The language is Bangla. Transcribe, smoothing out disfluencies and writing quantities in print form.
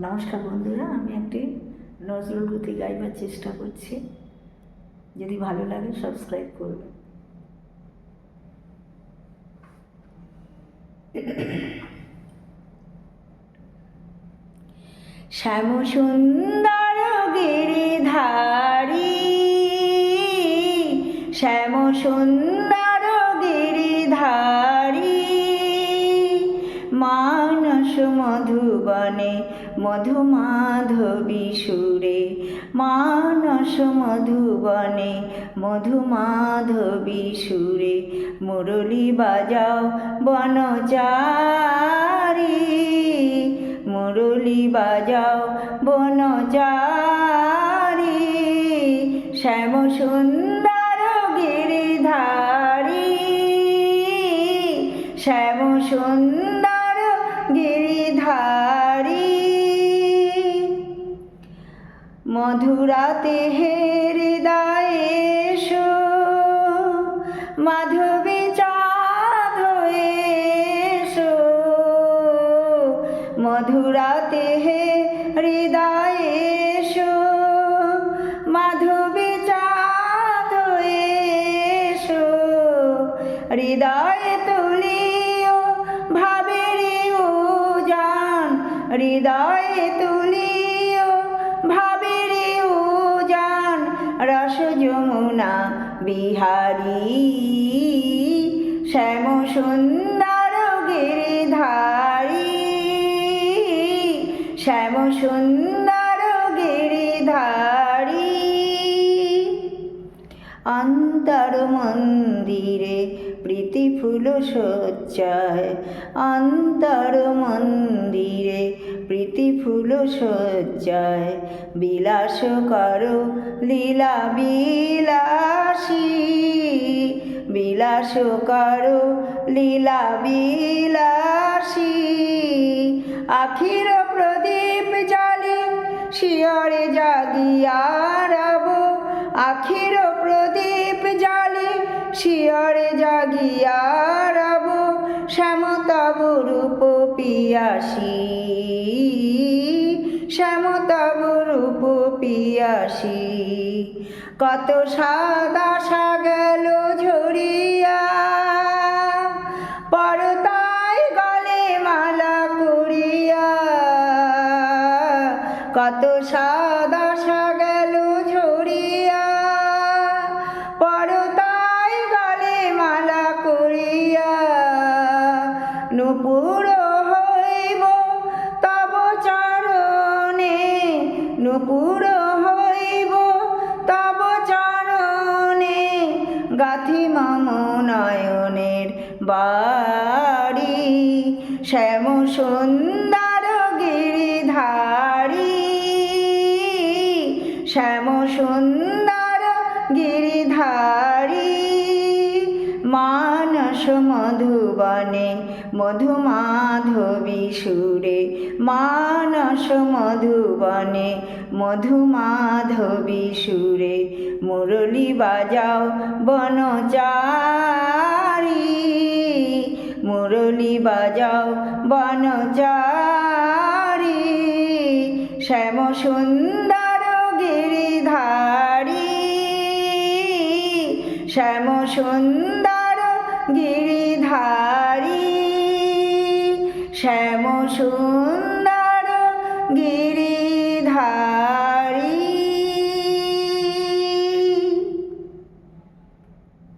নমস্কার বন্ধুরা, আমি একটি নজরুল গীতি গাইবার চেষ্টা করছি। যদি ভালো লাগে সাবস্ক্রাইব করবেন। শ্যাম সুন্দর গিরিধারী, শ্যাম সুন্দর গিরিধারী, মানস মধুবনে মধুমাধবী সুরে, মানস মধুবনে মধুমাধবী সুরে, মুরলী বাজাও বনচারী, মুরলী বাজাও বনচারী, শ্যাম সুন্দর গিরিধারী, শ্যাম সুন্দর গিরিধারী, মধুরাতে হৃদয়ে এসো, মাধবী চাঁদ হয়ে এসো, মধুরাতে হৃদয়ে এসো, মাধবী চাঁদ হয়ে এসো, হৃদয়ে তুলিও ভাবের উজান, হৃদয়ে তুলিও ভাবের উজান, রস যমুনা বিহারী, শ্যাম সুন্দর গিরিধারী, শ্যাম সুন্দর গিরিধারী, অন্তর মন্দিরে প্রীতি ফুল সজ্জায়, অন্তর মন্দিরে প্রীতি ফুল সজ্জায়, বিলাস করো লীলা বিলাসী, বিলাস করো লীলা বিলাসী, আখির প্রদীপ জ্বালি শিয়রে জাগিয়া রব, আখির প্রদীপ জ্বালি শিয়রে জাগিয়া রব, শ্যাম তব রূপ পিয়াসী, শ্যাম তব রূপ পিয়াসী, কত সাদা গেল ঝরিয়া, পরতাই গলে মালা করিয়া, কত সাদা গেল ঝরিয়া, পরতাই গলে মালা করিয়া, নূপুর হইব তব চরণে, নূপুর হইব তব চরণে, গাথি মম নয়নের বাড়ি, শ্যাম সুন্দর গিরিধারী, শ্যাম সুন্দর গিরিধারী, মানস মধুবনে মধুমাধবী সুরে, মানস মধুবনে মধুমাধবী সুরে, মুরলী বাজাও বনচারী, মুরলী বাজাও বনচারী, শ্যাম সুন্দর গিরিধারী, শ্যাম সুন্দর গিরিধারী, শ্যাম সুন্দর গিরিধারী।